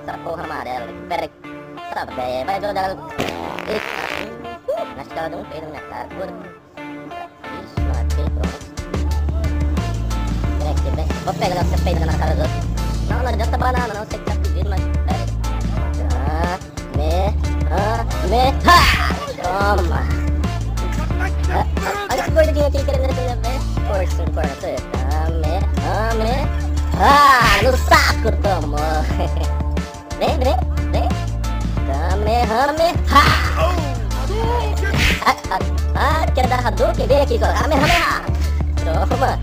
Essa porra amarela. Pera aí. Essa véia vai jogar... Eita. Acho que ela deu um peido na minha cara. Ixi, matei, pronto. Vem aqui, vem. Vou pegar você peidando na cara dos outros. Não adianta banana não. Sei que tá pedindo, mas... Pera aí. Toma. Olha esse gordinho aqui querendo defender bem. Força, força. No saco, tomou. Vem. Quer dar Hadouken? Vem aqui, Kamehameha. Toma.